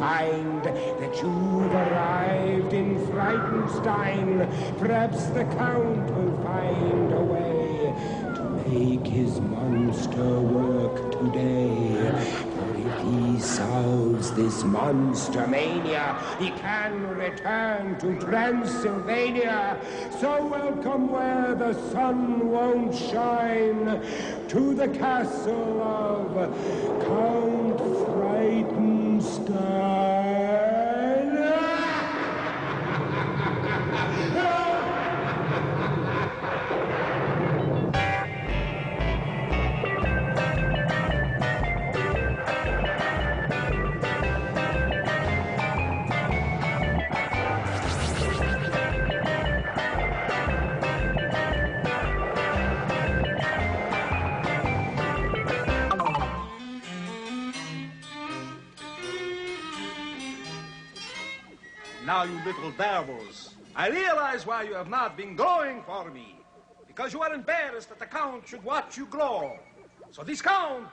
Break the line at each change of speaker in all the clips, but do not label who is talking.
find that you've arrived in Frightenstein. Perhaps the Count will find a way to make his monster work today. For if he solves this monster mania, he can return to Transylvania. So welcome where the sun won't shine, to the castle of Count Frightenstein.
Now, you little devils, I realize why you have not been glowing for me. Because you are embarrassed that the Count should watch you glow. So this Count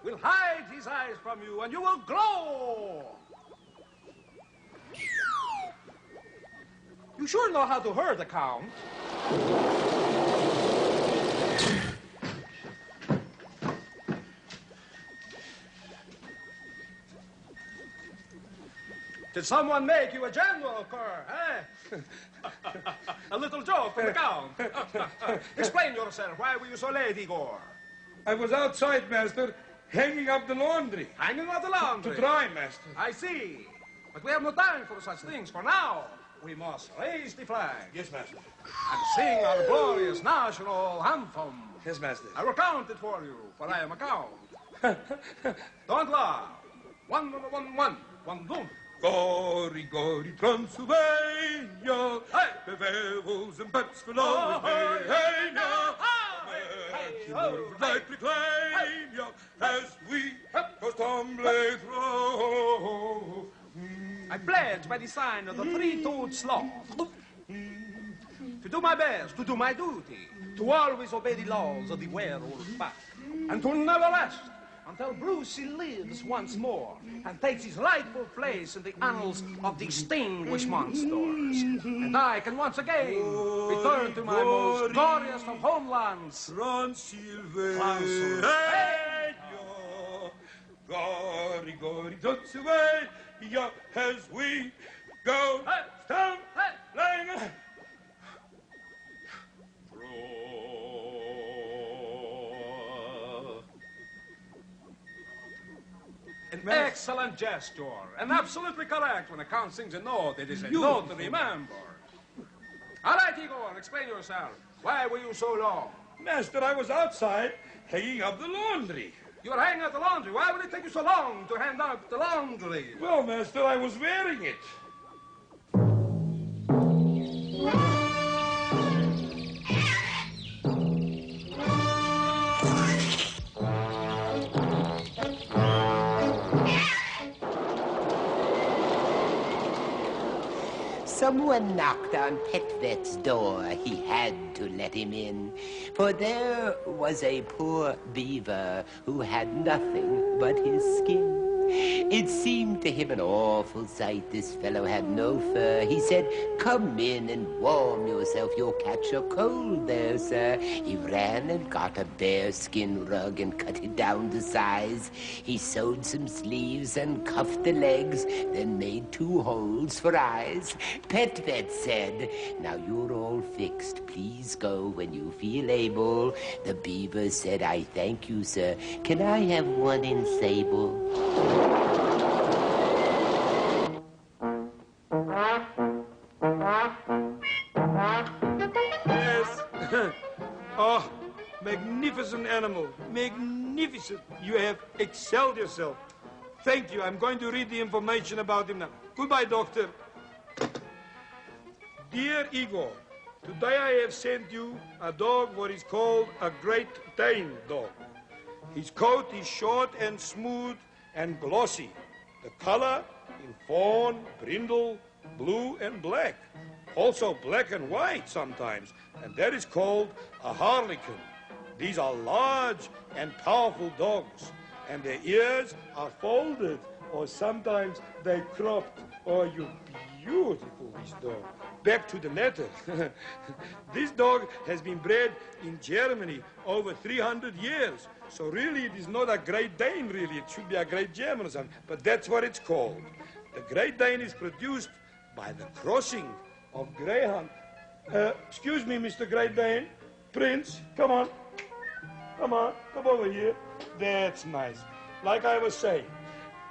will hide his eyes from you and you will glow. You sure know how to hurt the Count. Did someone make you a general, Kerr, eh? A little joke from the Count. Explain yourself. Why were you so late, Igor?
I was outside, master, hanging up the laundry.
Hanging up the laundry?
To dry, master.
I see. But we have no time for such things. For now, we must raise the flag.
Yes, master.
And sing our glorious national anthem.
Yes, master.
I will count it for you, for I am a Count. Don't laugh. 1, 1, 1, 1. 1, 2.
Gori, gori, Transylvania,
Hey!
the werewolves and pets for love, hey, hey, now, like reclaim, ya, as we go stumbling through.
I pledge by the sign of the three-toed sloth to do my best, to do my duty, to always obey the laws of the werewolf pack, and to never rest until Brucey lives once more and takes his rightful place in the annals of distinguished monsters. And I can once again return to my most glorious of homelands,
Transylvania. Gori, gori, Transylvania, as we go stumbling.
An excellent gesture, and absolutely correct when a Count sings a note. It is a note to remember. All right, Igor, explain yourself. Why were you so long?
Master, I was outside hanging up the laundry.
You were hanging out the laundry. Why would it take you so long to hang up the laundry?
Well, master, I was wearing it.
Someone knocked on Petvet's door. He had to let him in, for there was a poor beaver who had nothing but his skin. It seemed to him an awful sight. This fellow had no fur. He said, "Come in and warm yourself. You'll catch a cold there, sir." He ran and got a bearskin rug and cut it down to size. He sewed some sleeves and cuffed the legs, then made 2 holes for eyes. Petvet said, "Now you're all fixed. Please go when you feel able." The beaver said, "I thank you, sir. Can I have one in sable?"
Yes. Oh, magnificent animal. Magnificent. You have excelled yourself. Thank you. I'm going to read the information about him now. Goodbye, doctor. Dear Igor, today I have sent you a dog what is called a Great Dane dog. His coat is short and smooth and glossy. The color in fawn, brindle, blue and black. Also black and white sometimes, and that is called a harlequin. These are large and powerful dogs, and their ears are folded or sometimes they cropped. Oh, you beautiful, this dog. Back to the letter. This dog has been bred in Germany over 300 years. So really, it is not a Great Dane, really. It should be a Great German or something. But that's what it's called. The Great Dane is produced by the crossing of Greyhound. Excuse me, Mr. Great Dane. Prince, come on. Come on, come over here. That's nice. Like I was saying,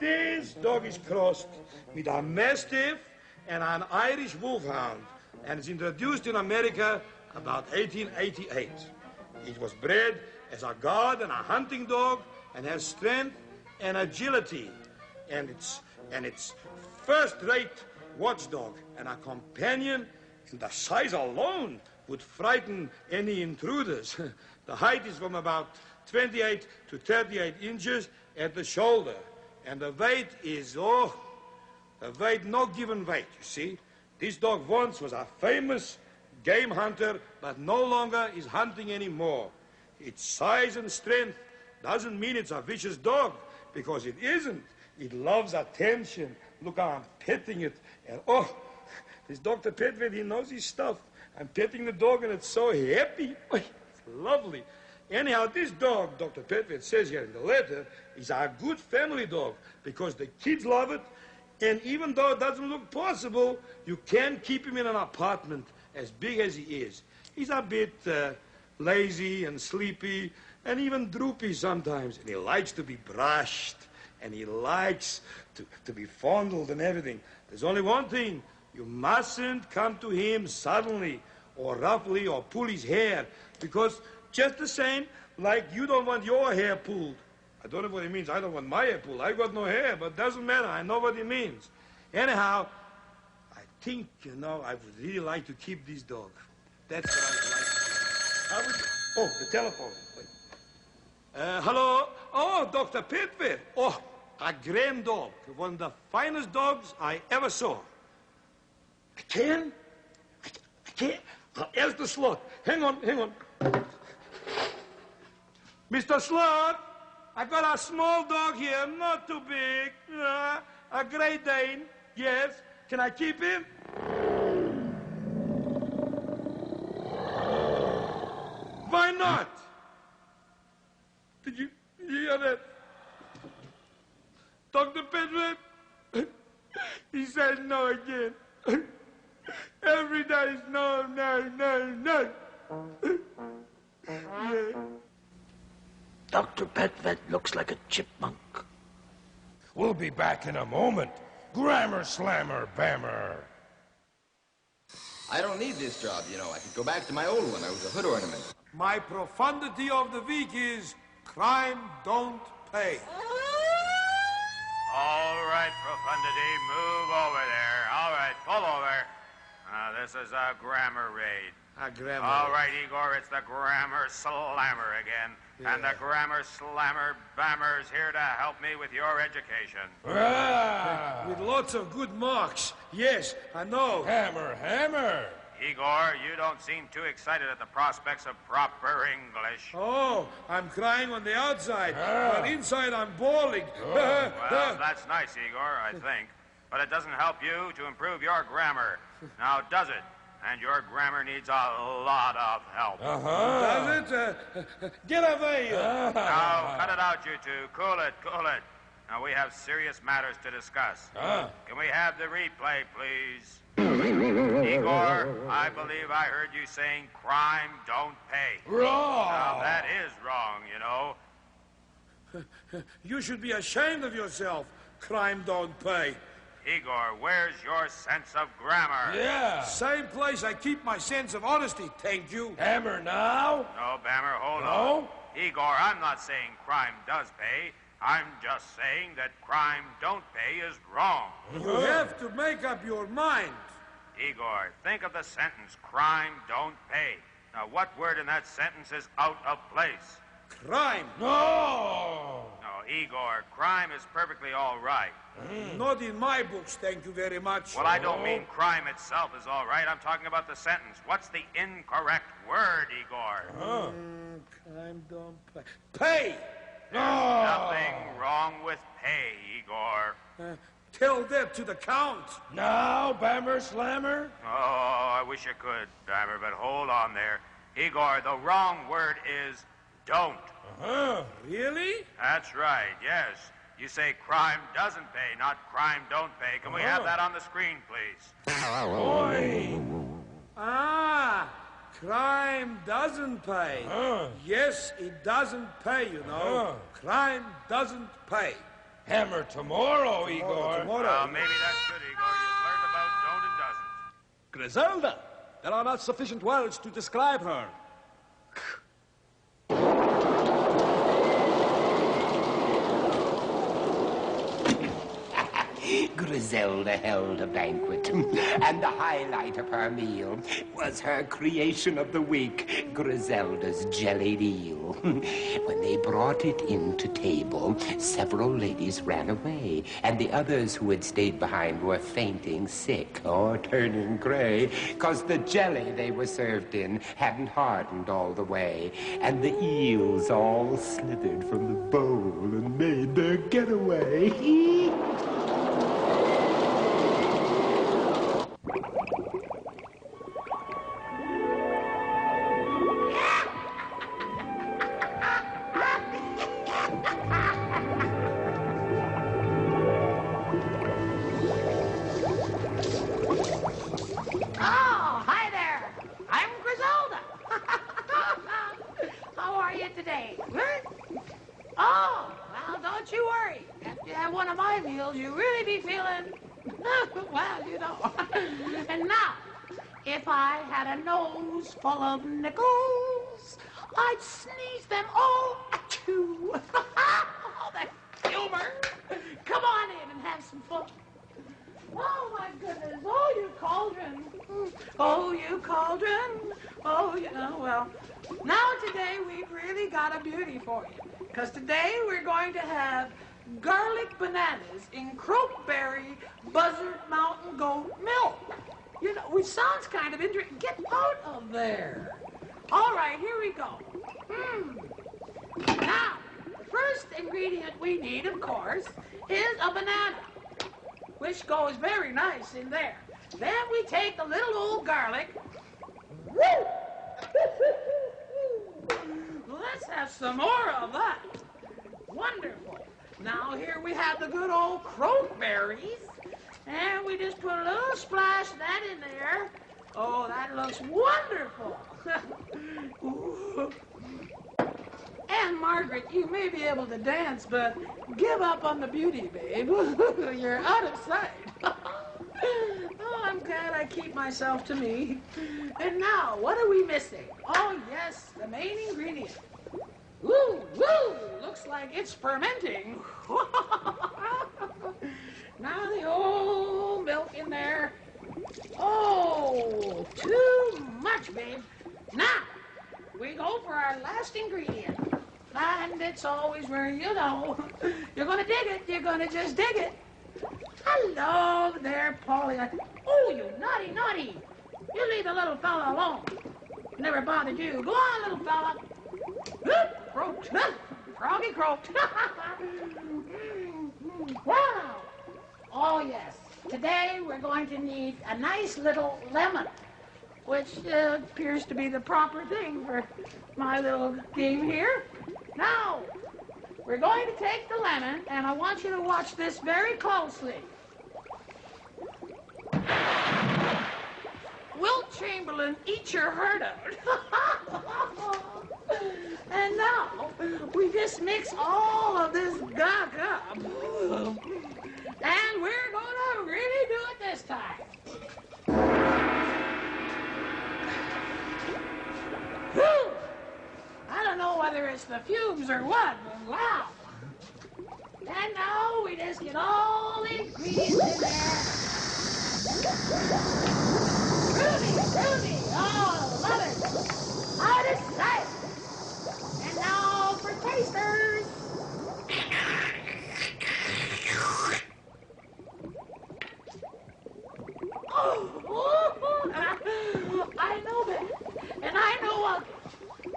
this dog is crossed with a Mastiff and an Irish Wolfhound, and it's introduced in America about 1888. It was bred as a guard and a hunting dog, and has strength and agility, and it's first-rate watchdog and a companion, and the size alone would frighten any intruders. The height is from about 28 to 38 inches at the shoulder, and the weight is, no given weight, you see. This dog once was a famous game hunter, but no longer is hunting anymore. Its size and strength doesn't mean it's a vicious dog, because it isn't. It loves attention. Look how I'm petting it, and this Dr. Petvet, he knows his stuff. I'm petting the dog, and it's so happy. It's lovely. Anyhow, this dog, Dr. Petvet says here in the letter, is a good family dog, because the kids love it, and even though it doesn't look possible, you can keep him in an apartment as big as he is. He's a bit lazy and sleepy, and even droopy sometimes, and he likes to be brushed, and he likes to be fondled and everything. There's only one thing. You mustn't come to him suddenly or roughly or pull his hair, because just the same, like you don't want your hair pulled. I don't know what he means. I don't want my hair pulled. I got no hair, but it doesn't matter. I know what he means. Anyhow, I think, I would really like to keep this dog. That's what I would like. Oh, the telephone. Wait. Hello? Oh, Dr. Pitford. Oh, a grand dog. One of the finest dogs I ever saw. I can't. I'll ask the slot. Hang on. Mr. Slot, I got a small dog here, not too big. A Great Dane, yes. Can I keep him? Why not? Did you hear that? Dr. Pedro? He said no again. Every day is no. Yeah.
Dr. Petvet looks like a chipmunk.
We'll be back in a moment. Grammar slammer bammer.
I don't need this job, I could go back to my old one. I was a hood ornament.
My profundity of the week is crime don't pay.
All right, profundity, move over there. All right, pull over. This is a grammar raid.
A grammar
All
raid.
right, Igor, it's the grammar slammer again.
Yeah.
And the grammar slammer bammer's here to help me with your education.
With lots of good marks. Yes, I know.
Hammer.
Igor, you don't seem too excited at the prospects of proper English.
Oh, I'm crying on the outside, but inside I'm bawling.
Well, that's nice, Igor, I think. But it doesn't help you to improve your grammar. Now, does it? And your grammar needs a lot of help.
Does it? Get away.
Now, cut it out, you two. Cool it. Now, we have serious matters to discuss. Can we have the replay, please? Igor, I believe I heard you saying crime don't pay.
Wrong.
Now, that is wrong,
You should be ashamed of yourself. Crime don't pay.
Igor, where's your sense of grammar?
Yeah.
Same place I keep my sense of honesty, thank you.
Hammer now?
No, Bammer, hold
No?
on. Igor, I'm not saying crime does pay. I'm just saying that crime don't pay is wrong.
You have to make up your mind.
Igor, think of the sentence, crime don't pay. Now, what word in that sentence is out of place?
Crime.
No.
No, Igor, crime is perfectly all right.
Not in my books, thank you very much.
Well, I don't mean crime itself is all right. I'm talking about the sentence. What's the incorrect word, Igor?
Crime don't pay. Pay!
There's nothing wrong with pay, Igor.
Tell that to the Count.
Now, Bammer Slammer.
Oh, I wish I could, Bammer, but hold on there. Igor, the wrong word is don't.
Really?
That's right, yes. You say crime doesn't pay, not crime don't pay. Can we have that on the screen, please?
Boy.
Ah, crime doesn't pay. Yes, it doesn't pay, you know. Crime doesn't pay.
Hammer tomorrow, Igor.
Well, maybe that's good, Igor. You've learned about don't and doesn't.
Grizelda, there are not sufficient words to describe her.
Grizelda held a banquet, and the highlight of her meal was her creation of the week, Grizelda's jellied eel. When they brought it into table, several ladies ran away, and the others who had stayed behind were fainting sick or turning gray, 'cause the jelly they were served in hadn't hardened all the way, and the eels all slithered from the bowl and made their getaway.
You really be feeling, well, you know. And now, if I had a nose full of nickels, I'd sneeze them all at you. Oh, that humor. Come on in and have some fun. Oh, my goodness. Oh, you cauldron. Oh, you cauldron. Oh, yeah, well. Now today we've really got a beauty for you. Because today we're going to have garlic bananas in croakberry buzzard mountain goat milk. You know, which sounds kind of interesting. Get out of there. All right, here we go. Now, the first ingredient we need, of course, is a banana, which goes very nice in there. Then we take the little old garlic. Let's have some more of that. Wonderful. Now here we have the good old croakberries, and we just put a little splash of that in there. Oh, that looks wonderful. And Margaret, you may be able to dance, but give up on the beauty, babe. You're out of sight. Oh, I'm glad I keep myself to me. And now, what are we missing? Oh, yes, the main ingredient. Woo, woo, looks like it's fermenting. Now the old milk in there. Oh, too much, babe. Now, we go for our last ingredient. And it's always where, you know, you're going to dig it. You're going to just dig it. Hello there, Polly. Oh, you naughty, naughty. You leave the little fella alone. Never bothered you. Go on, little fella. Croaked. Froggy croaked. Wow. Oh, yes. Today we're going to need a nice little lemon, which appears to be the proper thing for my little game here. Now, we're going to take the lemon, and I want you to watch this very closely. Wilt Chamberlain, eat your heart out. And now, we just mix all of this gunk up. And we're going to really do it this time. Whew. I don't know whether it's the fumes or what, but wow. And now we just get all the ingredients in there. Groovy, oh, love it. Out of sight. And now for tasters. Oh, I know that. And I know what.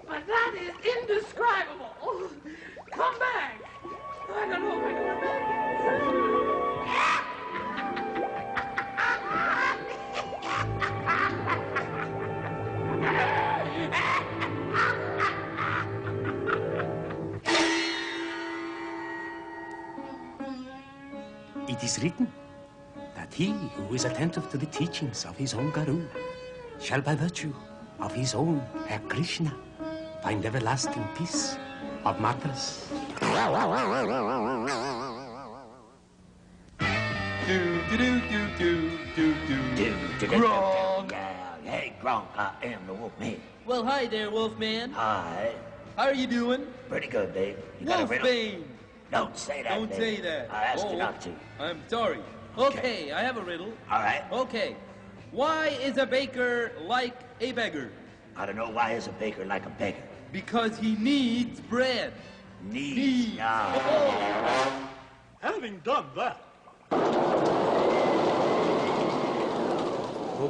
But that is indescribable. Come back. I don't know if I can remember.
It is written that he who is attentive to the teachings of his own guru shall by virtue of his own Herr Krishna find everlasting peace of martyrs.
Gronk! Hey, Gronk, I am the Wolfman.
Well, hi there, Wolfman.
Hi.
How are you doing?
Pretty good, Dave. You got a riddle?
Wolfman!
Don't say that,
Don't
Dave.
say that.
I asked you not to.
I'm sorry. Okay, I have a riddle.
All right.
Okay. Why is a baker like a beggar?
I don't know why is a baker like a beggar.
Because he needs bread.
Needs. Nah.
Having done that,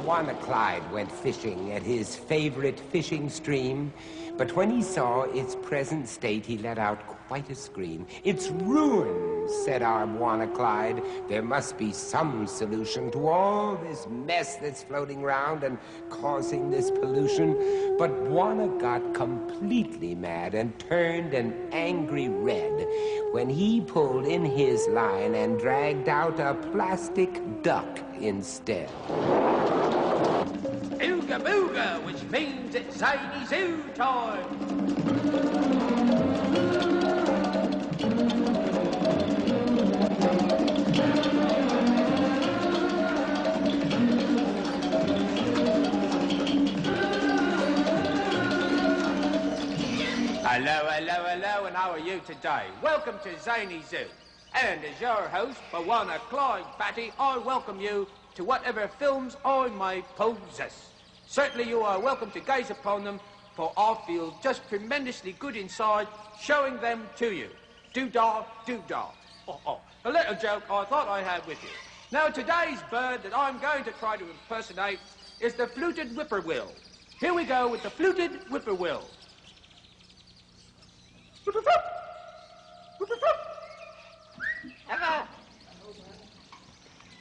Bwana Clyde went fishing at his favorite fishing stream, but when he saw its present state, he let out quite a scream. "It's ruined," said our Bwana Clyde. "There must be some solution to all this mess that's floating around and causing this pollution." But Bwana got completely mad and turned an angry red when he pulled in his line and dragged out a plastic duck instead.
Ooga booga, which means it's zany zoo time. Hello, hello, hello, and how are you today? Welcome to Zany Zoo. And as your host, Bwana Clyde Batty, I welcome you to whatever films I may possess. Certainly you are welcome to gaze upon them, for I feel just tremendously good inside showing them to you. Doo-dah, doo-dah. A little joke I thought I had with you. Now, today's bird that I'm going to try to impersonate is the fluted whippoorwill. Here we go with the fluted whippoorwill.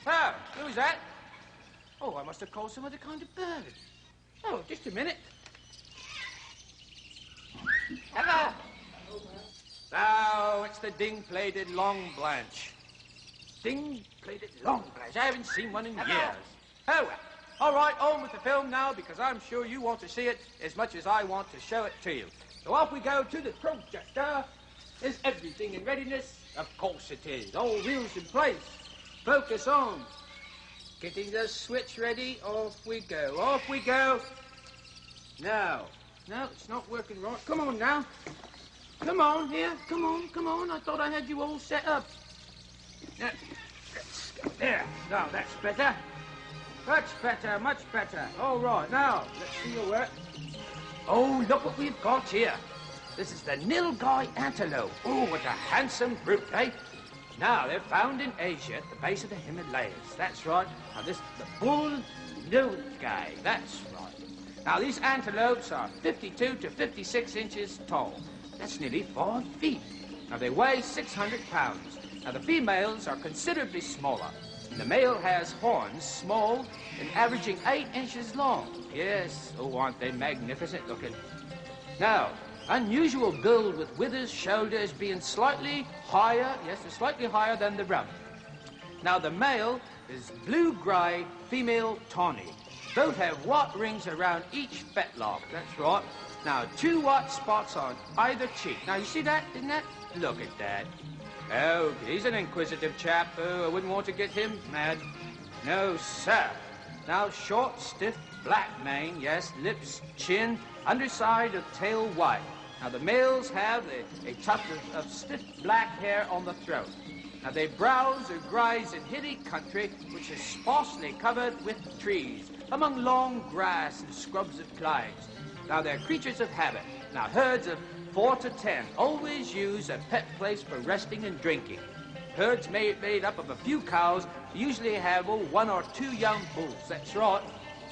Oh, who is that? Oh, I must have called some other kind of bird. Oh, just a minute. Hello. Oh, it's the ding-plated long blanche. Ding-plated long blanche. I haven't seen one in years. Oh, well. All right, on with the film now, because I'm sure you want to see it as much as I want to show it to you. So off we go to the projector. Is everything in readiness? Of course it is. All wheels in place. Focus on. Getting the switch ready. Off we go. Off we go. No, it's not working right. Come on now. Come on here. Come on. I thought I had you all set up. Now, let's go there. Now, that's better. Much better. All right, now, let's see your work. Oh, look what we've got here. This is the nilgai antelope. Oh, what a handsome brute, eh? Now, they're found in Asia at the base of the Himalayas. That's right. Now, this is the bull nilgai. That's right. Now, these antelopes are 52 to 56 inches tall. That's nearly 4 feet. Now, they weigh 600 pounds. Now, the females are considerably smaller. The male has horns, small and averaging 8 inches long. Yes, oh, aren't they magnificent looking? Now, unusual build with withers, shoulders being slightly higher, yes, they're slightly higher than the rump. Now, the male is blue-grey, female tawny. Both have white rings around each fetlock, that's right. Now, 2 white spots on either cheek. Now, you see that, isn't that? Look at that. Oh, he's an inquisitive chap. Oh, I wouldn't want to get him mad. No, sir. Now, short, stiff, black mane, yes, lips, chin, underside of tail white. Now, the males have a tuft of stiff black hair on the throat. Now, they browse or graze in hilly country, which is sparsely covered with trees, among long grass and scrubs of climbs. Now, they're creatures of habit. Now, herds of 4 to 10 always use a pet place for resting and drinking. Herds made up of a few cows usually have 1 or 2 young bulls. That's right.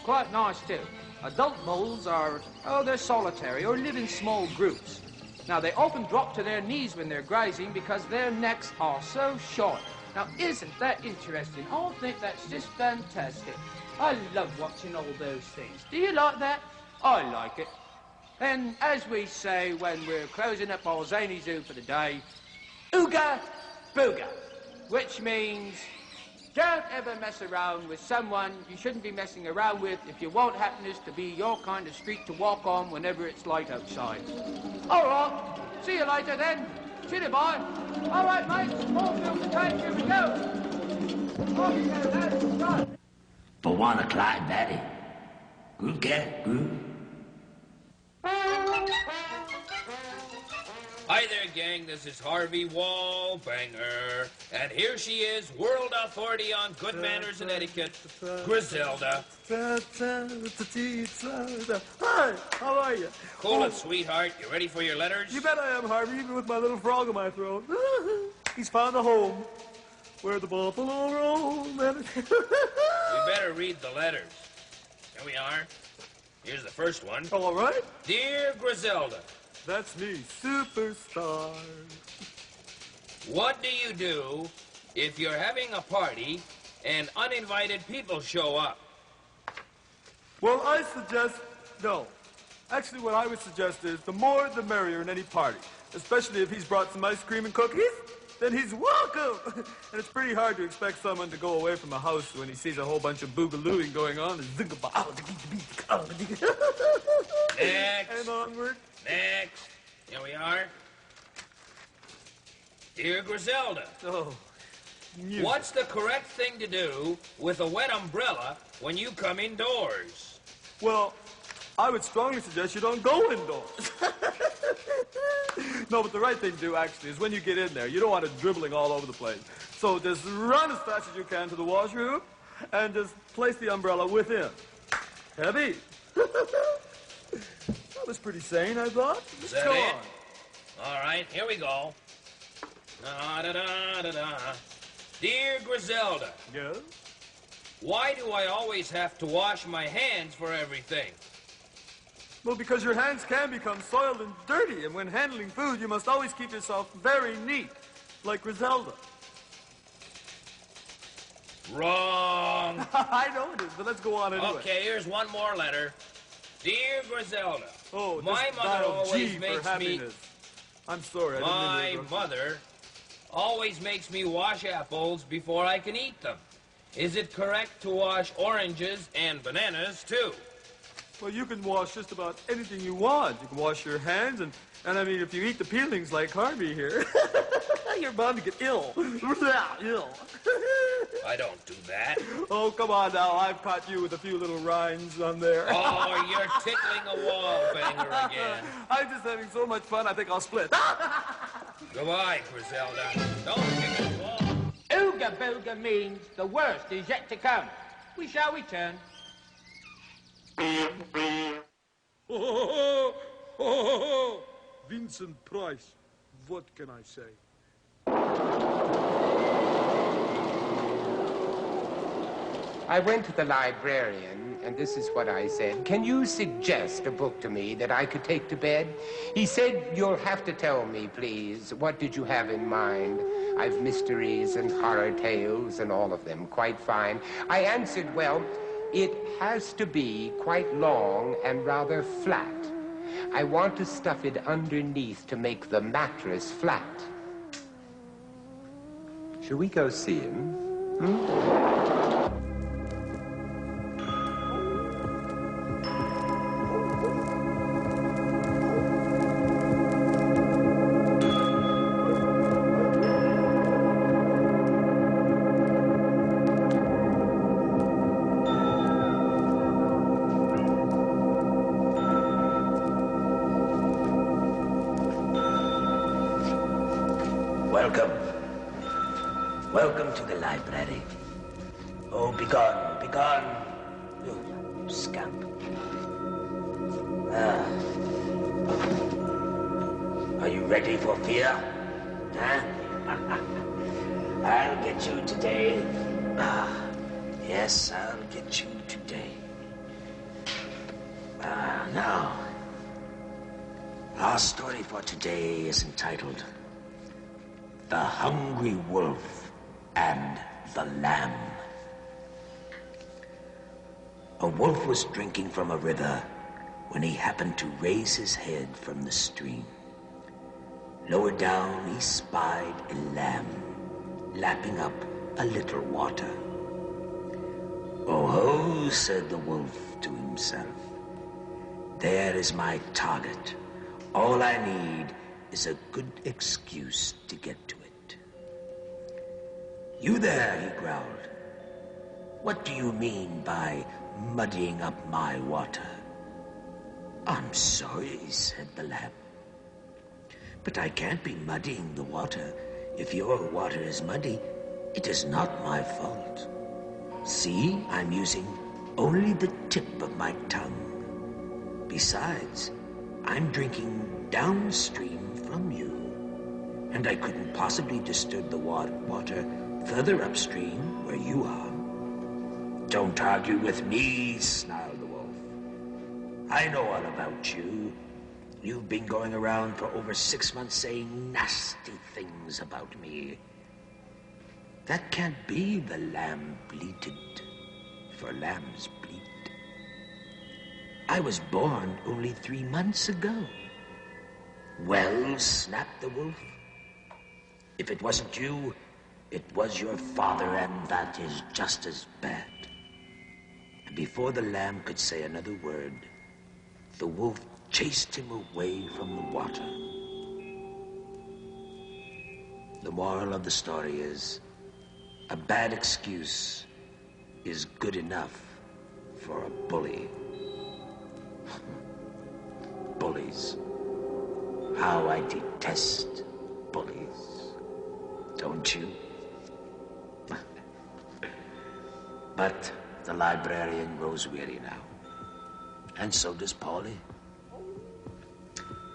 Quite nice, too. Adult bulls are, they're solitary or live in small groups. Now, they often drop to their knees when they're grazing because their necks are so short. Now, isn't that interesting? I think that's just fantastic. I love watching all those things. Do you like that? I like it. And as we say when we're closing up our Zany Zoo for the day, ooga booga, which means
Don't ever mess around with someone you shouldn't be messing around with if you want happiness to be your kind of street to walk on whenever it's light outside. All right. See you later then. See you, boy. All right, mates. All filled the tank. Here we go. Off you go, lads. Right.
Bwana Clyde Batty. Groove cat, groove.
Hi there, gang. This is Harvey Wallbanger. And here she is, world authority on good manners and etiquette, Grizelda.
Hi, how are you?
Cool it, sweetheart. You ready for your letters?
You bet I am, Harvey, even with my little frog in my throat. He's found a home where the buffalo roam.
We better read the letters. Here we are. Here's the first one.
All right.
Dear Grizelda.
That's me, superstar.
What do you do if you're having a party and uninvited people show up?
Well, I suggest no. Actually, what I would suggest is the more the merrier in any party, especially if he's brought some ice cream and cookies, then he's welcome. And it's pretty hard to expect someone to go away from a house when he sees a whole bunch of boogalooing going on.
Next.
And onward.
Next. Here we are. Dear Grizelda.
Oh, music.
What's the correct thing to do with a wet umbrella when you come indoors?
Well, I would strongly suggest you don't go indoors. No, but the right thing to do, actually, is when you get in there, you don't want it dribbling all over the place. So just run as fast as you can to the washroom and just place the umbrella within. Heavy. That was pretty sane, I thought.
Is that it? All right, here we go. Dear Grizelda.
Yes?
Why do I always have to wash my hands for everything?
Well, because your hands can become soiled and dirty, and when handling food, you must always keep yourself very neat, like Grizelda.
Wrong.
I know it is, but let's go on anyway.
Okay, here's one more letter. Dear Grizelda.
Oh,
my mother always
G
makes
for happiness.
me.
I'm sorry.
My mother always makes me wash apples before I can eat them. Is it correct to wash oranges and bananas too?
Well, you can wash just about anything you want. You can wash your hands, and I mean, if you eat the peelings like Harvey here, you're bound to get ill. Ill.
I don't do that.
Oh, come on now. I've caught you with a few little rinds on there.
Oh, you're tickling a wall banger again.
I'm just having so much fun, I think I'll split.
Goodbye, Grizelda. Don't tickle a wall.
Ooga booga means the worst is yet to come. We shall return.
Vincent Price. What can I say?
I went to the librarian, and this is what I said. Can you suggest a book to me that I could take to bed? He said, you'll have to tell me, please. What did you have in mind? I've mysteries and horror tales and all of them. Quite fine. I answered, well, it has to be quite long and rather flat. I want to stuff it underneath to make the mattress flat. Shall we go see him?
Welcome. Welcome to the library. Oh, begone, begone, you scamp. Are you ready for fear? Huh? I'll get you today. Yes, I'll get you today. Now, our story for today is entitled The Hungry Wolf and the Lamb. A wolf was drinking from a river when he happened to raise his head from the stream. Lower down, he spied a lamb lapping up a little water. Oh ho, said the wolf to himself. There is my target. All I need is a good excuse to get to it. You there, he growled. What do you mean by muddying up my water? I'm sorry, said the lamb. But I can't be muddying the water. If your water is muddy, it is not my fault. See, I'm using only the tip of my tongue. Besides, I'm drinking downstream from you. And I couldn't possibly disturb the water further upstream where you are. Don't argue with me, snarled the wolf. I know all about you. You've been going around for over 6 months saying nasty things about me. That can't be, the lamb bleated, for lambs bleat. I was born only 3 months ago. Well, snapped the wolf, if it wasn't you, it was your father, and that is just as bad. And before the lamb could say another word, the wolf chased him away from the water. The moral of the story is, a bad excuse is good enough for a bully. Bullies. How I detest bullies. Don't you? But the librarian grows weary now. And so does Polly.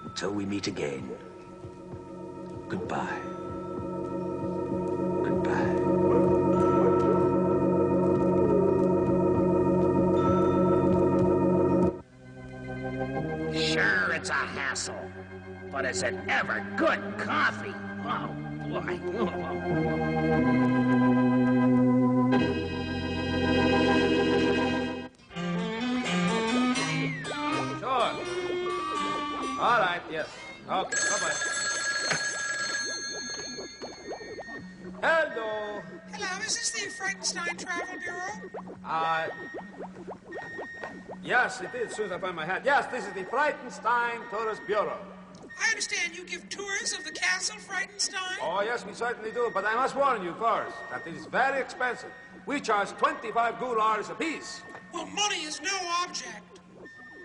Until we meet again, goodbye. Goodbye.
Sure, it's a hassle. But is it ever good coffee? Oh, boy.
Sure. All right, yes. Okay, bye-bye. Hello.
Hello, is this the Frankenstein Travel Bureau?
Yes, it is, as soon as I find my hat. Yes, this is the Frankenstein Tourist Bureau.
I understand you give tours of the castle, Frankenstein?
Oh, yes, we certainly do, but I must warn you first that it is very expensive. We charge 25 gulars apiece.
Well, money is no object.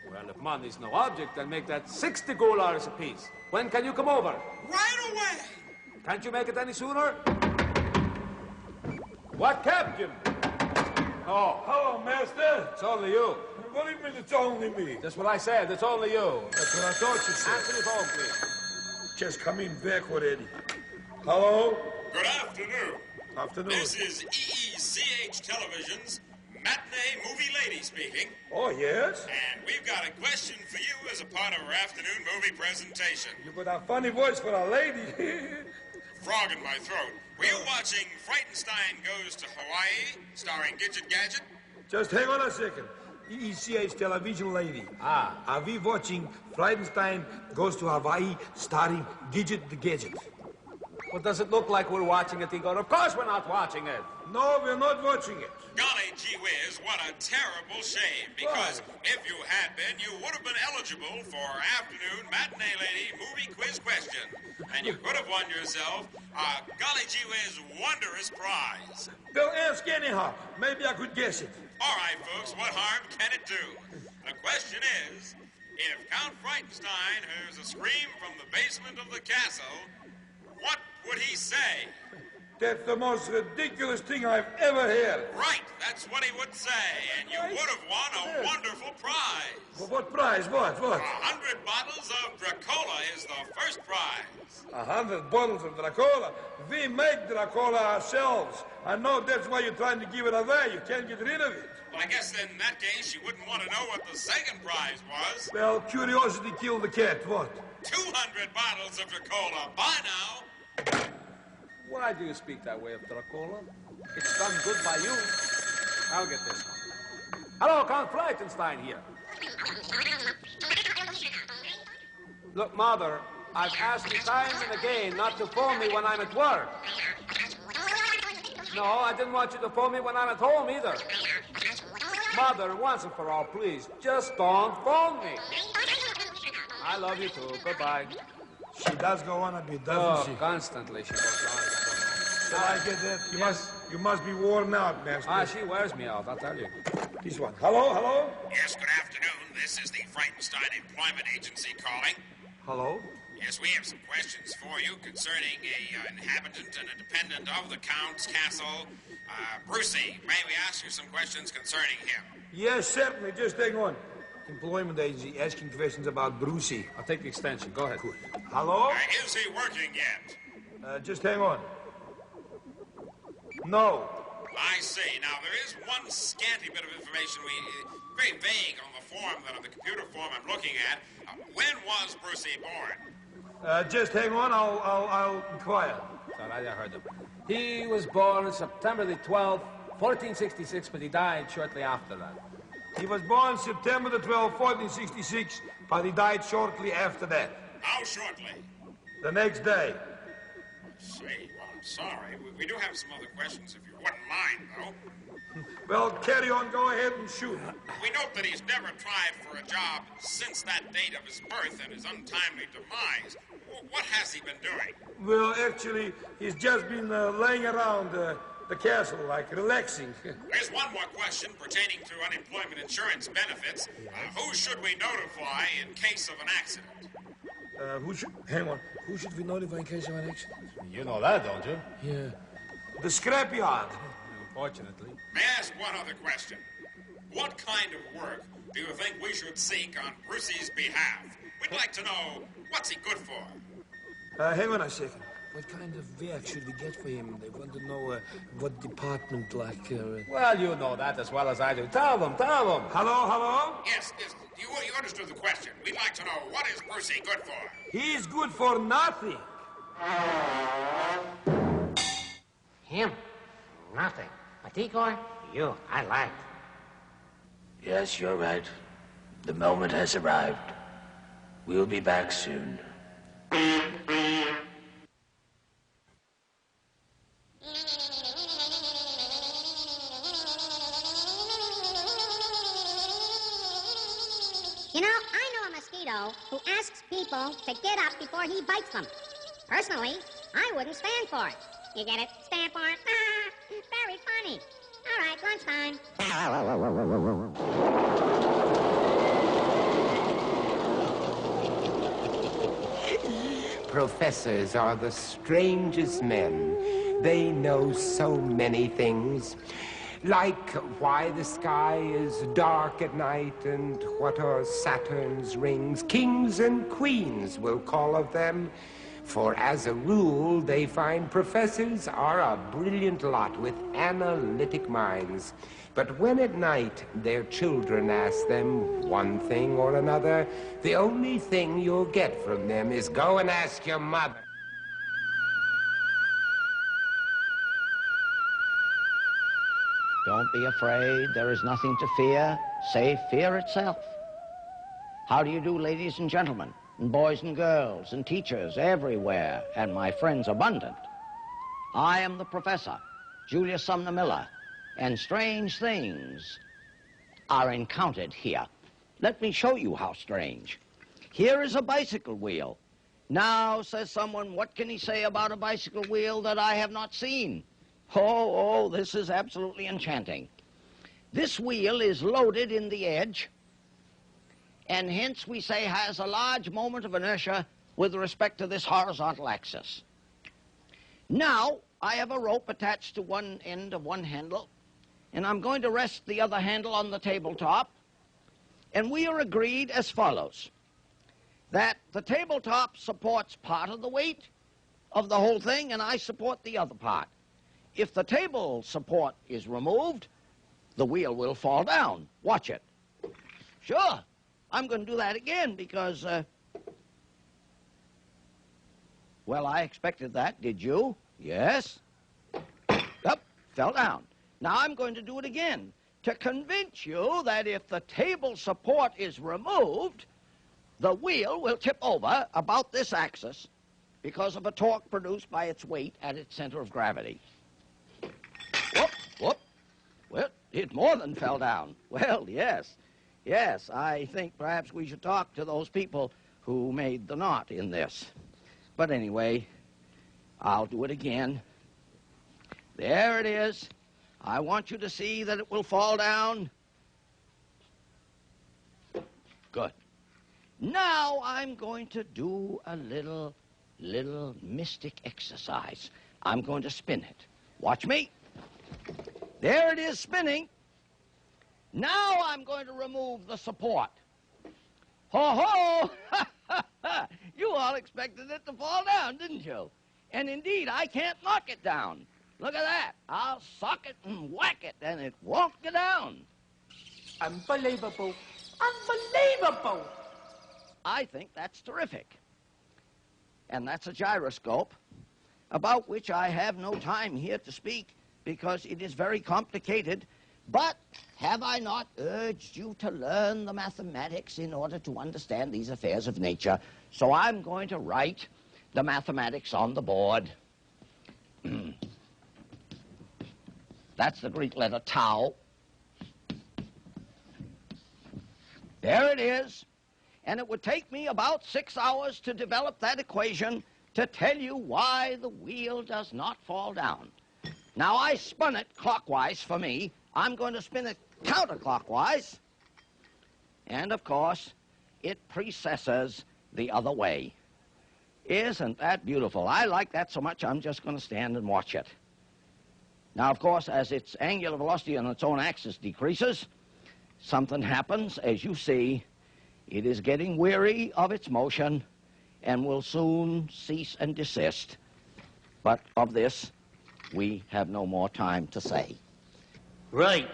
Well, if money is no object, then make that 60 gulars apiece. When can you come over?
Right away.
Can't you make it any sooner? What kept you? Oh.
Hello, master.
It's only you.
What do you mean it's only me?
That's what I said. It's only you.
That's what I thought you said.
Answer the phone, please.
Just coming back already. Hello?
Good afternoon.
Afternoon.
This is EECH Television's Matinee Movie Lady speaking.
Oh, yes?
And we've got a question for you as a part of our afternoon movie presentation.
You got a funny voice for a lady.
Frog in my throat. Were you watching Frightenstein Goes to Hawaii, starring Gidget Gadget?
Just hang on a second. EECH television lady. Are we watching Frightenstein Goes to Hawaii, starring Gidget the Gadget?
Well, does it look like we're watching it, Igor? Of course we're not watching it.
No, we're not watching it.
Golly gee whiz, what a terrible shame. Because if you had been, you would have been eligible for afternoon Matinee Lady movie quiz question. And you could have won yourself a golly gee whiz wondrous prize.
Well, ask anyhow. Maybe I could guess it.
All right, folks, what harm can it do? The question is, if Count Frightenstein hears a scream from the basement of the castle, what would he say?
That's the most ridiculous thing I've ever heard.
Right, that's what he would say, and you would have won a wonderful prize.
Well, what prize? What?
100 bottles of Dracola is the first prize.
100 bottles of Dracola? We make Dracola ourselves. I know that's why you're trying to give it away. You can't get rid of it.
Well, I guess then in that case you wouldn't want to know what the second prize was.
Well, curiosity killed the cat. What?
200 bottles of Dracola. Bye now.
Why do you speak that way of Dracola? It's done good by you. I'll get this one. Hello, Count Frightenstein here. Look, Mother, I've asked you time and again not to phone me when I'm at work. No, I didn't want you to phone me when I'm at home either. Mother, once and for all, please, just don't phone me. I love you too. Goodbye.
She does go on a bit, doesn't she?
Constantly she goes on.
I get that. You must be worn out, Master.
She wears me out, I'll tell you.
This one. Hello?
Yes, good afternoon. This is the Frightenstein Employment Agency calling.
Hello?
Yes, we have some questions for you concerning an inhabitant and a dependent of the Count's castle. Brucey, may we ask you some questions concerning him?
Yes, certainly. Just hang on. Employment agency asking questions about Brucey.
I'll take the extension. Go ahead.
Hello?
Is he working yet?
Just hang on. No.
I see. Now, there is one scanty bit of information very vague on the form, on the computer form I'm looking at. When was Brucey born?
Just hang on. I'll inquire.
It's all right, I heard him. He was born on September the 12th, 1466, but he died shortly after that.
He was born September the 12th, 1466, but he died shortly after that.
How shortly?
The next day.
I see. Well, I'm sorry. We do have some other questions, if you wouldn't mind, though.
Well, carry on. Go ahead and shoot.
We note that he's never tried for a job since that date of his birth and his untimely demise. What has he been doing?
Well, actually, he's just been laying around the castle, like relaxing.
There's one more question pertaining to unemployment insurance benefits. Who should we notify in case of an accident?
Hang on. Who should we notify in case of an accident?
You know that, don't you?
Yeah. The scrapyard.
Unfortunately.
May I ask one other question? What kind of work do you think we should seek on Brucey's behalf? We'd like to know, what's he good for?
Hang on a second. What kind of work should we get for him? They want to know what department, like...
Well, you know that as well as I do. Tell them.
Hello?
Yes. You understood the question. We'd like to know, what is Brucey good for?
He's good for nothing.
Him? Nothing. But Igor, you, I liked.
Yes, you're right. The moment has arrived. We'll be back soon.
You know, I know a mosquito who asks people to get up before he bites them. Personally, I wouldn't stand for it. You get it? Stand for it? Very funny. All right, lunchtime.
Professors are the strangest men. They know so many things. Like why the sky is dark at night and what are Saturn's rings. Kings and queens will call of them. For as a rule, they find professors are a brilliant lot with analytic minds. But when at night their children ask them one thing or another, the only thing you'll get from them is go and ask your mother.
Don't be afraid. There is nothing to fear, save fear itself. How do you do, ladies and gentlemen, and boys and girls, and teachers everywhere, and my friends abundant? I am the professor, Julius Sumner Miller, and strange things are encountered here. Let me show you how strange. Here is a bicycle wheel. Now, says someone, what can he say about a bicycle wheel that I have not seen? Oh, this is absolutely enchanting. This wheel is loaded in the edge, and hence we say has a large moment of inertia with respect to this horizontal axis. Now, I have a rope attached to one end of one handle, and I'm going to rest the other handle on the tabletop, and we are agreed as follows, that the tabletop supports part of the weight of the whole thing, and I support the other part. If the table support is removed, the wheel will fall down. Watch it. Sure. I'm going to do that again because, well, I expected that. Did you? Yes. Up, fell down. Now I'm going to do it again to convince you that if the table support is removed, the wheel will tip over about this axis because of a torque produced by its weight at its center of gravity. Whoop, whoop. Well, It more than fell down. Well, yes. Yes, I think perhaps we should talk to those people who made the knot in this. But anyway, I'll do it again. There it is. I want you to see that it will fall down. Good. Now I'm going to do a little mystic exercise. I'm going to spin it. Watch me. There it is spinning. Now I'm going to remove the support. Ho-ho! You all expected it to fall down, didn't you? And indeed, I can't knock it down. Look at that. I'll sock it and whack it, and it won't go down.
Unbelievable. Unbelievable.
I think that's terrific. And that's a gyroscope, about which I have no time here to speak because it is very complicated. But have I not urged you to learn the mathematics in order to understand these affairs of nature? So I'm going to write the mathematics on the board. That's the Greek letter tau. There it is. And it would take me about 6 hours to develop that equation to tell you why the wheel does not fall down. Now, I spun it clockwise for me. I'm going to spin it counterclockwise. And, of course, it precesses the other way. Isn't that beautiful? I like that so much, I'm just going to stand and watch it. Now, of course, as its angular velocity on its own axis decreases, something happens. As you see, it is getting weary of its motion and will soon cease and desist. But of this, we have no more time to say.
Right.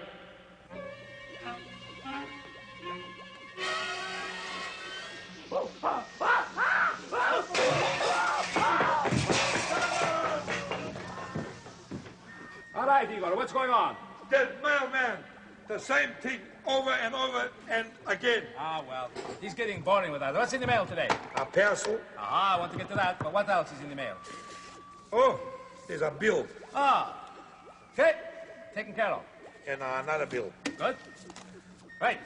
All right, Igor, what's going on?
That mailman, the same thing over and over and again.
Ah, well, he's getting boring with that. What's in the mail today?
A parcel.
I want to get to that, but what else is in the mail?
Oh, there's a bill.
Ah, okay, taken care of.
And another bill.
Good. Right.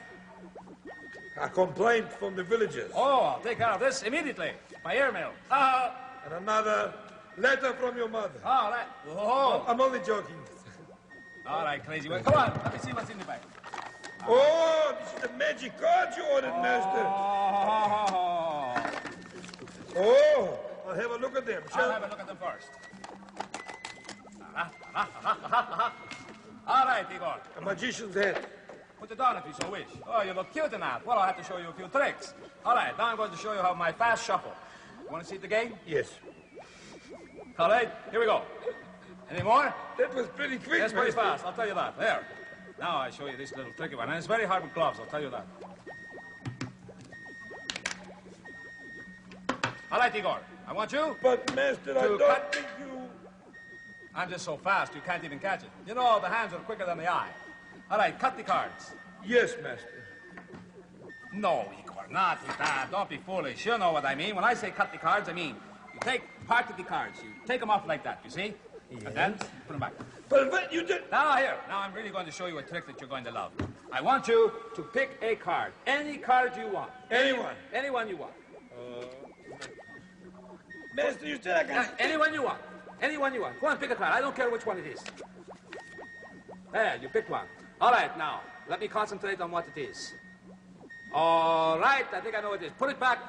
A complaint from the villagers.
Oh, I'll take care of this immediately. By airmail.
And another letter from your mother.
All right. Oh.
I'm only joking.
All right, crazy. Well, come on, let me see what's in the bag.
Oh, this is the magic card you ordered, Master. Oh, I'll have a look at them, shall
I'll have a look at them first. All right, Igor.
A magician's hat.
Put it on if you so wish. Oh, you look cute in that. Well, I'll have to show you a few tricks. All right, now I'm going to show you how my fast shuffle. You want to see the game?
Yes.
All right, here we go. Any more?
That was pretty quick,
That's pretty
Master.
fast, I'll tell you that. There. Now I show you this little tricky one. And it's very hard with gloves, I'll tell you that. All right, Igor. I want you.
But, Master, I don't think you...
I'm just so fast, you can't even catch it. You know, the hands are quicker than the eye. All right, cut the cards.
Yes, Master.
No, Igor, not with that. Don't be foolish. You know what I mean. When I say cut the cards, I mean you take part of the cards. You take them off like that, you see? Yes. And then put them back.
But what you did...
Now, here. Now I'm really going to show you a trick that you're going to love. I want you to pick a card. Any card you want.
Anyone?
Anyone you want.
Master, you said I can...
Anyone you want. Anyone you want. Go on, pick a card. I don't care which one it is. There, you picked one. All right, now, let me concentrate on what it is. All right, I think I know what it is. Put it back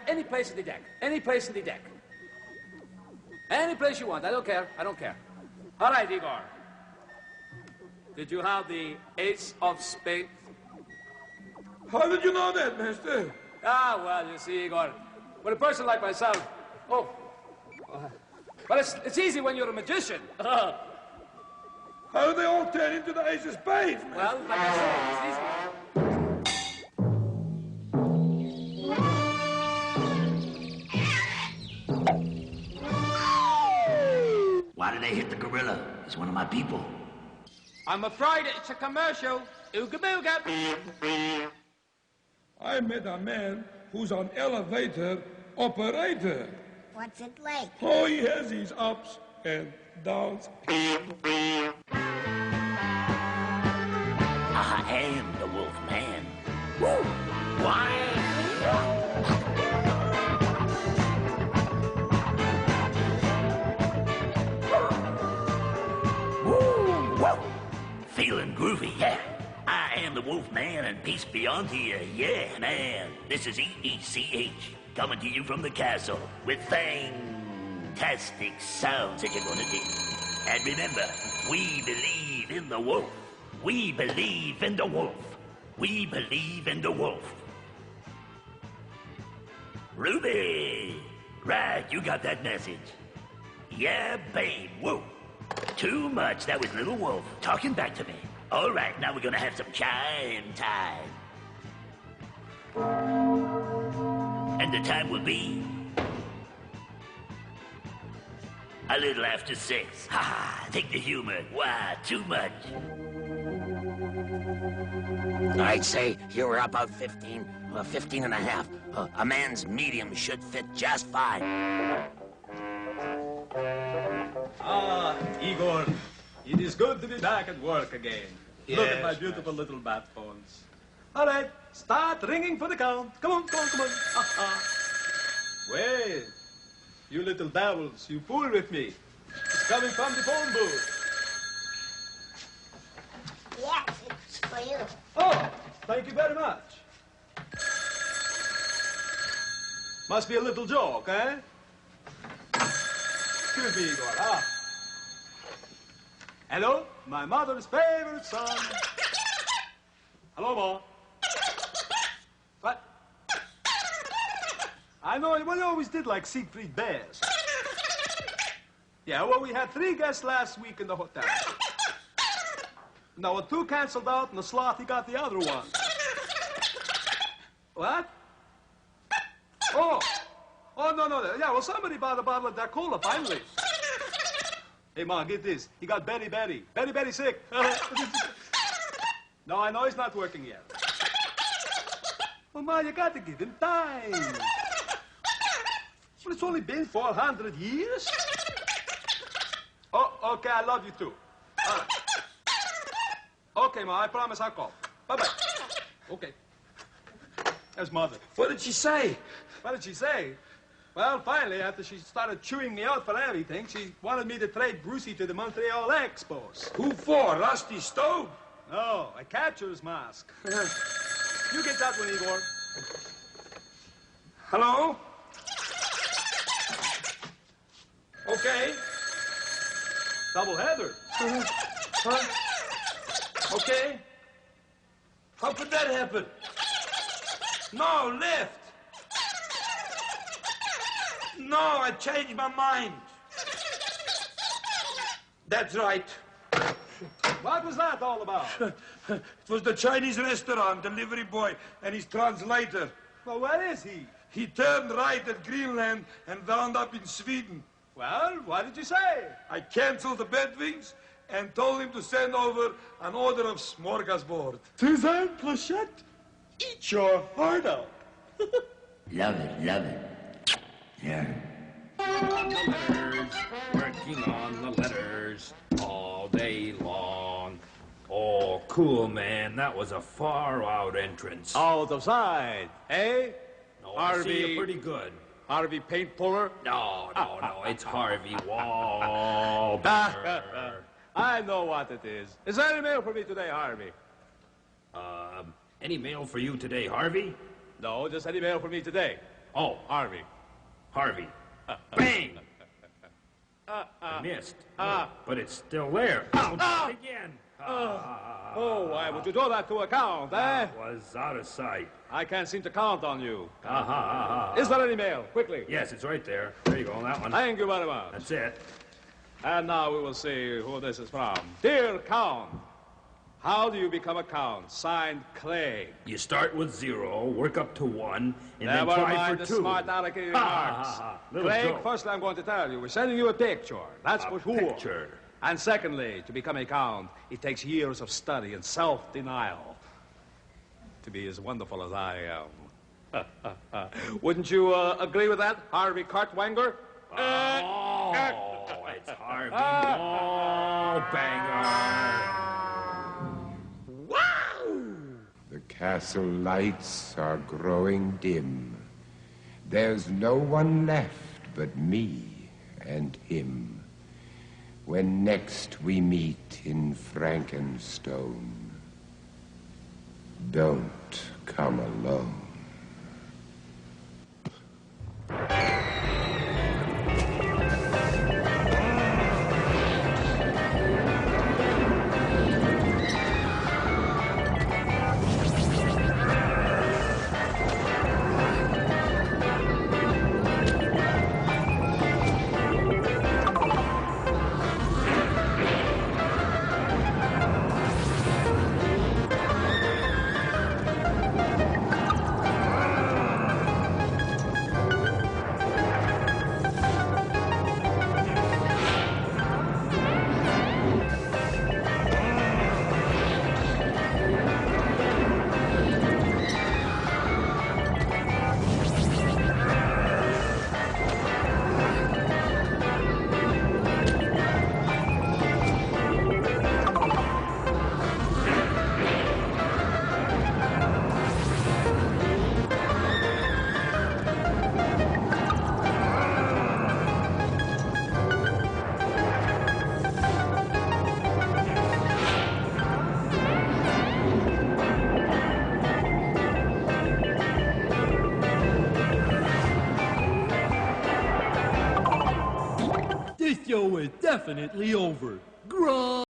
any place in the deck. Any place in the deck. Any place you want. I don't care. I don't care. All right, Igor. Did you have the ace of spades?
How did you know that, Master?
Ah, well, you see, Igor, with a person like myself, well, it's easy when you're a magician.
How do they all turn into the ace of spades, Master?
Well, like I said, it's easy.
Why did they hit the gorilla? He's one of my people.
I'm afraid it's a commercial. Ooga booga.
I met a man who's an elevator operator.
What's it like?
Oh, he has his ups and downs.
I am the Wolfman. Woo! Why? Woo! Woo! Feeling groovy, yeah. I am the Wolfman and peace be unto you, yeah, man. This is EECH, coming to you from the castle with fantastic sounds that you're gonna dig. And remember, we believe in the wolf. We believe in the wolf. We believe in the wolf. Ruby! Right, you got that message. Yeah, babe, whoa. Too much, that was Little Wolf talking back to me. All right, now we're gonna have some chime time. And the time will be a little after 6. Ha ha, take the humor. Why, too much.
I'd say you were about 15 and a half. A man's medium should fit just fine.
Ah, Igor, it is good to be back at work again.
Yes,
Look at my beautiful little bat phones. All right, start ringing for the count. Come on, come on, come on. Wait, you little devils, you fool with me. It's coming from the phone booth.
Yes, it's for you.
Oh, thank you very much. Must be a little joke, eh? Excuse me, Igor. Hello, my mother's favorite son. Hello, Ma. What? I know, well, you always did like Siegfried Bears. Yeah, well, we had 3 guests last week in the hotel. Now, 2 canceled out, and the sloth, he got the other one. What? Oh, no. Yeah, well, somebody bought a bottle of that cola, finally. Hey, Ma, get this. He got Betty sick. No, I know he's not working yet. Well, Ma, you got to give him time. Well, it's only been 400 years. Oh, okay, I love you too. All right. Okay, Ma, I promise I'll call. Bye-bye. Okay. There's Mother.
What did she say?
What did she say? Well, finally, after she started chewing me out for everything, she wanted me to trade Brucey to the Montreal Expos.
Who for? Rusty Stove?
No, a catcher's mask. You get that one, Igor.
Hello? Okay.
Double header.
Huh? Okay. How could that happen? No, left. No, I changed my mind. That's right.
What was that all about?
It was the Chinese restaurant delivery boy and his translator.
Well, where is he?
He turned right at Greenland and wound up in Sweden.
Well, what did you say?
I canceled the bedwings and told him to send over an order of smorgasbord.
Suzanne Plachette, eat your heart out.
Love it, love it. Yeah.
On the letters, working on the letters all day long. Oh, cool, man. That was a far-out entrance.
Out of sight, eh?
No, I see you pretty good.
Harvey Paint Puller?
No. It's Harvey Wallpaper.
I know what it is. Is there any mail for me today, Harvey?
Any mail for you today, Harvey?
No, just any mail for me today.
Oh,
Harvey.
Bang! I missed. But it's still there. Again.
Oh, why would you do that to a count, eh?
That was out of sight.
I can't seem to count on you. Is there any mail? Quickly.
Yes, it's right there. There you go, that one.
Thank you very much.
That's it.
And now we will see who this is from. Dear Count, how do you become a count? Signed, Clay.
You start with 0, work up to 1, and
Never
then try
mind
for
the
2.
smart alecky remarks. Craig,
joke.
firstly, I'm going to tell you, we're sending you a picture. That's for sure.
Picture.
And secondly, to become a count, it takes years of study and self-denial to be as wonderful as I am. Wouldn't you agree with that, Harvey Cartwanger?
It's Harvey Wallbanger.
Wow!
castle lights are growing dim. There's no one left but me and him. When next we meet in Frankenstone, don't come alone.
This show is definitely over.